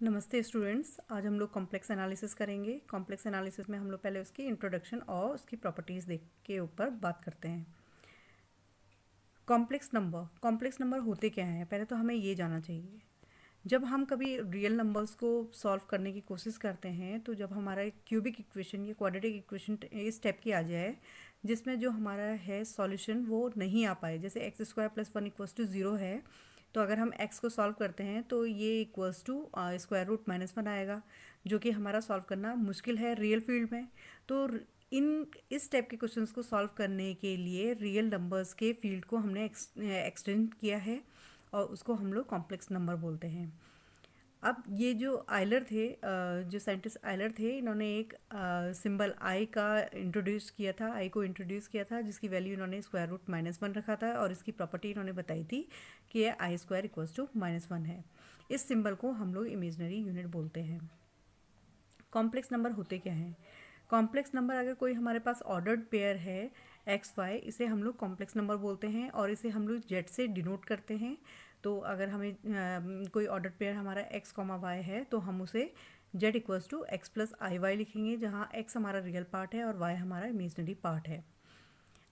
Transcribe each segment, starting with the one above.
नमस्ते स्टूडेंट्स, आज हम लोग कॉम्प्लेक्स एनालिसिस करेंगे। कॉम्प्लेक्स एनालिसिस में हम लोग पहले उसकी इंट्रोडक्शन और उसकी प्रॉपर्टीज़ देख के ऊपर बात करते हैं। कॉम्प्लेक्स नंबर होते क्या हैं, पहले तो हमें ये जानना चाहिए। जब हम कभी रियल नंबर्स को सॉल्व करने की कोशिश करते हैं तो जब हमारा एक क्यूबिक इक्वेशन या क्वाड्रेटिक इक्वेशन इस टाइप की आ जाए जिसमें जो हमारा है सॉल्यूशन वो नहीं आ पाए, जैसे x square plus 1 equals to 0 है, तो अगर हम x को सॉल्व करते हैं तो ये इक्वल्स टू स्क्वायर रूट -1 आएगा, जो कि हमारा सॉल्व करना मुश्किल है रियल फील्ड में। तो इस टाइप के क्वेश्चंस को सॉल्व करने के लिए रियल नंबर्स के फील्ड को हमने एक्सटेंड किया है और उसको हम लोग कॉम्प्लेक्स नंबर बोलते हैं। अब ये जो आयलर थे, जो साइंटिस्ट आयलर थे, इन्होंने एक सिंबल आई का इंट्रोड्यूस किया था, आई को इंट्रोड्यूस किया था, जिसकी वैल्यू इन्होंने स्क्वायर रूट -1 रखा था और इसकी प्रॉपर्टी इन्होंने बताई थी कि ये आई स्क्वायर इक्वल्स टू -1 है। इस सिंबल को हम लोग इमेजनरी यूनिट बोलते हैं। कॉम्प्लेक्स नंबर होते क्या हैं? कॉम्प्लेक्स नंबर अगर कोई हमारे पास ऑर्डर्ड पेयर है एक्स वाई, इसे हम लोग कॉम्प्लेक्स नंबर बोलते हैं और इसे हम लोग जेड से डिनोट करते हैं। तो अगर हमें कोई ऑर्डर पेयर हमारा x कॉमा वाई है तो हम उसे z equals to x plus i y लिखेंगे, जहाँ x हमारा रियल पार्ट है और y हमारा इमेजनरी पार्ट है।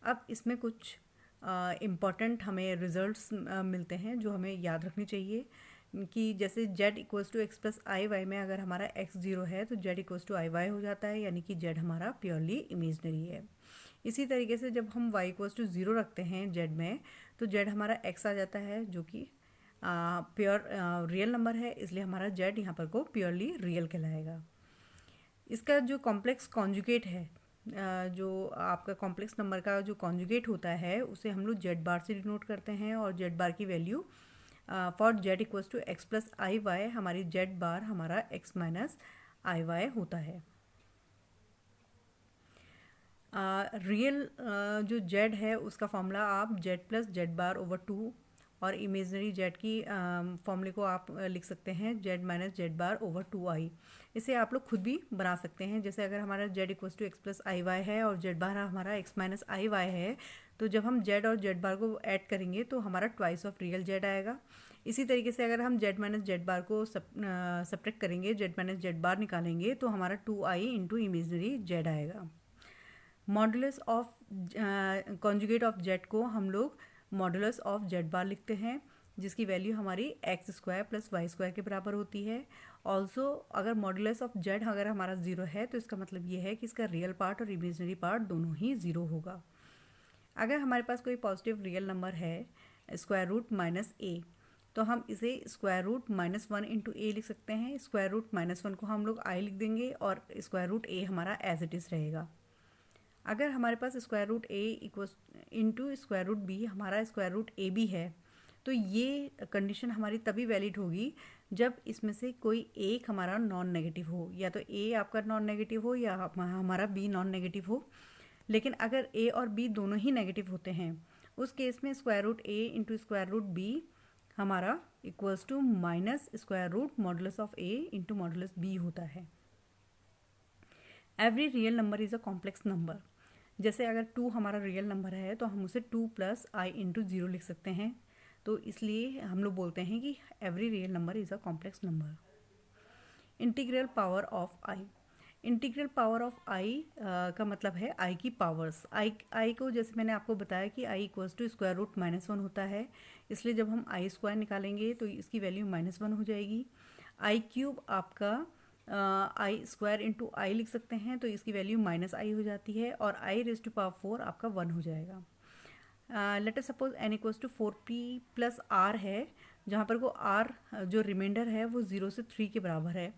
अब इसमें कुछ इम्पॉर्टेंट हमें रिजल्ट्स मिलते हैं जो हमें याद रखनी चाहिए कि जैसे z equals to x plus i y में अगर हमारा x 0 है तो z equals to i y हो जाता है, यानी कि z हमारा प्योरली इमेजनरी है। इसी तरीके से जब हम y इक्वल्स टू 0 रखते हैं z में तो z हमारा x आ जाता है, जो कि प्योर रियल नंबर है, इसलिए हमारा z यहाँ पर को प्योरली रियल कहलाएगा। इसका जो कॉम्प्लेक्स कॉन्जुगेट है, जो आपका कॉम्प्लेक्स नंबर का जो कॉन्जुगेट होता है उसे हम लोग z बार से डिनोट करते हैं और z बार की value for z equals to x plus i y, हमारी z बार हमारा x माइनस आई वाई होता है। रियल जो z है उसका फॉर्मूला आप z प्लस जेड बार ओवर 2 और इमेजनरी z की फॉर्मूले को आप लिख सकते हैं z माइनस जेड बार ओवर 2i। इसे आप लोग खुद भी बना सकते हैं, जैसे अगर हमारा z equals to x plus i y है और z बार हमारा x माइनस आई वाई है, तो जब हम z और z बार को ऐड करेंगे तो हमारा ट्वाइस ऑफ रियल z आएगा। इसी तरीके से अगर हम z माइनस जेड बार को सब्ट्रैक्ट करेंगे, z माइनस जेड बार निकालेंगे तो हमारा 2i इंटू इमेजनरी z आएगा। Modulus of conjugate of Z को हम लोग मॉडुलस ऑफ जेड बार लिखते हैं, जिसकी वैल्यू हमारी x square plus y square के बराबर होती है। ऑल्सो अगर मॉडुलस ऑफ जेड अगर हमारा 0 है तो इसका मतलब ये है कि इसका रियल पार्ट और इमेजनरी पार्ट दोनों ही 0 होगा। अगर हमारे पास कोई पॉजिटिव रियल नंबर है स्क्वायर रूट -a, तो हम इसे स्क्वायर रूट -1 इंटू ए लिख सकते हैं। स्क्वायर रूट -1 को हम लोग आई लिख देंगे और स्क्वायर रूट ए हमारा एज इट इज़ रहेगा। अगर हमारे पास square root A equals into square root B हमारा स्क्वायर रूट ए भी है, तो ये कंडीशन हमारी तभी वैलिड होगी जब इसमें से कोई एक हमारा नॉन नेगेटिव हो, या तो ए आपका नॉन नेगेटिव हो या हमारा बी नॉन नेगेटिव हो। लेकिन अगर ए और बी दोनों ही नेगेटिव होते हैं उस केस में square root a into square root B हमारा equals to minus square root modulus of a into modulus b होता है। Every real number is a complex number. जैसे अगर 2 हमारा रियल नंबर है तो हम उसे 2 प्लस आई इंटू 0 लिख सकते हैं, तो इसलिए हम लोग बोलते हैं कि every real number is a complex number. Integral power of i. Integral power of i का मतलब है आई की पावर्स। आई को जैसे मैंने आपको बताया कि I equals to square root -1 होता है, इसलिए जब हम आई स्क्वायर निकालेंगे तो इसकी वैल्यू -1 हो जाएगी। आई क्यूब आपका आई स्क्वायर इंटू आई लिख सकते हैं, तो इसकी वैल्यू -i हो जाती है और आई रेज टू पावर 4 आपका 1 हो जाएगा। Let us suppose n equals to 4p plus r है, जहाँ पर वो r जो रिमाइंडर है वो 0 से 3 के बराबर है,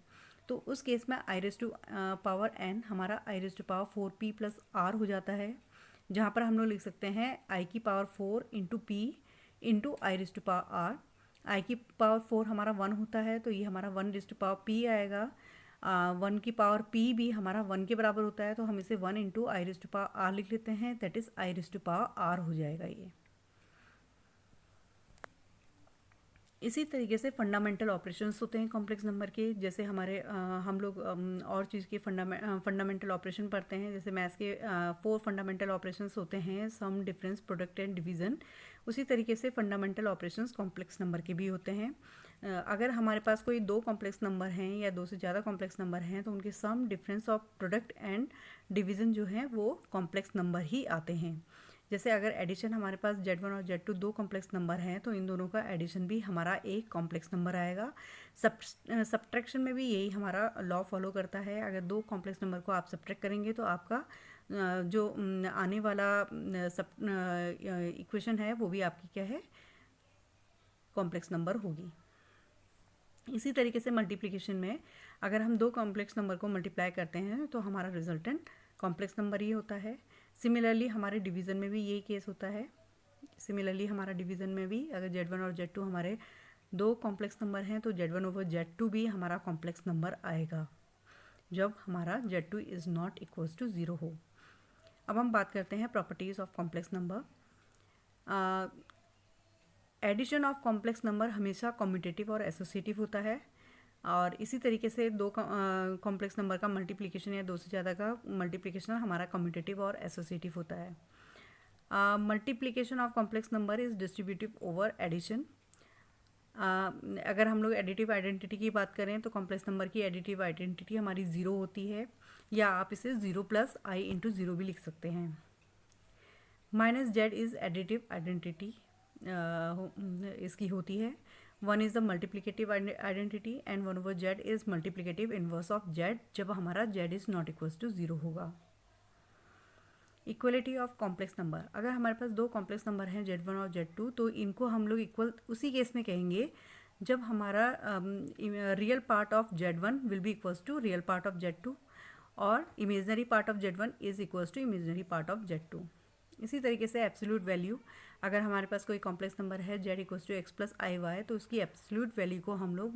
तो उस केस में i raise to power n हमारा i raise to power 4p plus r हो जाता है, जहाँ पर हम लोग लिख सकते हैं आई की power 4 into p into i raise to power r। I की पावर 4 हमारा 1 होता है, तो ये हमारा 1 रेज टू पावर p आएगा। 1 की पावर p भी हमारा 1 के बराबर होता है, तो हम इसे 1 into i raise to power r लिख लेते हैं, that is i raise to power r हो जाएगा ये। इसी तरीके से फंडामेंटल ऑपरेशंस होते हैं कॉम्प्लेक्स नंबर के, जैसे हमारे हम लोग और चीज़ के फंडामेंटल ऑपरेशन पढ़ते हैं, जैसे मैथ्स के 4 फंडामेंटल ऑपरेशंस होते हैं, सम, डिफरेंस, प्रोडक्ट एंड डिवीज़न। उसी तरीके से फंडामेंटल ऑपरेशंस कॉम्प्लेक्स नंबर के भी होते हैं। अगर हमारे पास कोई दो कॉम्प्लेक्स नंबर हैं या दो से ज़्यादा कॉम्प्लेक्स नंबर हैं तो उनके sum, difference of product and division जो हैं वो कॉम्प्लेक्स नंबर ही आते हैं। जैसे अगर एडिशन हमारे पास Z1 और Z2 दो कॉम्प्लेक्स नंबर हैं तो इन दोनों का एडिशन भी हमारा एक कॉम्प्लेक्स नंबर आएगा। सब्ट्रैक्शन में भी यही हमारा लॉ फॉलो करता है। अगर दो कॉम्प्लेक्स नंबर को आप सब्ट्रैक्ट करेंगे तो आपका जो आने वाला इक्वेशन है वो भी आपकी क्या है, कॉम्प्लेक्स नंबर होगी। इसी तरीके से मल्टीप्लिकेशन में अगर हम दो कॉम्प्लेक्स नंबर को मल्टीप्लाई करते हैं तो हमारा रिजल्टेंट कॉम्प्लेक्स नंबर ही होता है। सिमिलरली हमारे डिवीज़न में भी यही केस होता है। सिमिलरली हमारा डिवीज़न में भी अगर Z1 और Z2 हमारे दो कॉम्प्लेक्स नंबर हैं तो Z1 ओवर Z2 भी हमारा कॉम्प्लेक्स नंबर आएगा जब हमारा Z2 is not equals to 0 हो। अब हम बात करते हैं properties of complex number. Addition of complex number हमेशा कम्यूटेटिव और एसोसिएटिव होता है, और इसी तरीके से दो कॉम्प्लेक्स नंबर का मल्टीप्लिकेशन या दो से ज़्यादा का मल्टीप्लिकेशन हमारा कम्यूटेटिव और एसोसिएटिव होता है। Multiplication of complex number is distributive over addition. अगर हम लोग एडिटिव आइडेंटिटी की बात करें तो कॉम्प्लेक्स नंबर की एडिटिव आइडेंटिटी हमारी ज़ीरो होती है, या आप इसे 0 + i × 0 भी लिख सकते हैं। -z इज़ एडिटिव आइडेंटिटी इसकी होती है। 1 is the multiplicative identity and 1 over z is multiplicative inverse of z जब हमारा z is not equals to 0 होगा। इक्वलिटी ऑफ कॉम्प्लेक्स नंबर, अगर हमारे पास दो कॉम्प्लेक्स नंबर हैं Z1 और Z2 तो इनको हम लोग इक्वल उसी केस में कहेंगे जब हमारा real part of Z1 will be equals to real part of Z2 और imaginary part of Z1 is equals to imaginary part of Z2। इसी तरीके से एब्सोल्यूट वैल्यू, अगर हमारे पास कोई कॉम्प्लेक्स नंबर है z equals to x plus i y तो उसकी एब्सोल्यूट वैल्यू को हम लोग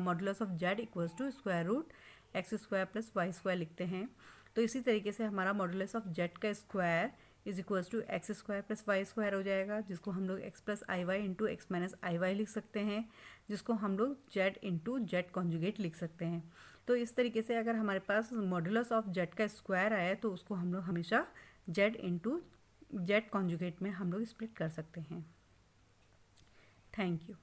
modulus of z equals to square root x² plus y square लिखते हैं। तो इसी तरीके से हमारा मॉडुलस ऑफ z का square is equals to x² plus y square हो जाएगा, जिसको हम लोग x plus i y into x minus i y लिख सकते हैं, जिसको हम लोग z इंटू जेड कॉन्जुगेट लिख सकते हैं। तो इस तरीके से अगर हमारे पास मॉडुलस ऑफ z का स्क्वायर आए तो उसको हम लोग हमेशा z इंटू जेड कॉन्जुगेट में हम लोग स्प्लिट कर सकते हैं। Thank you.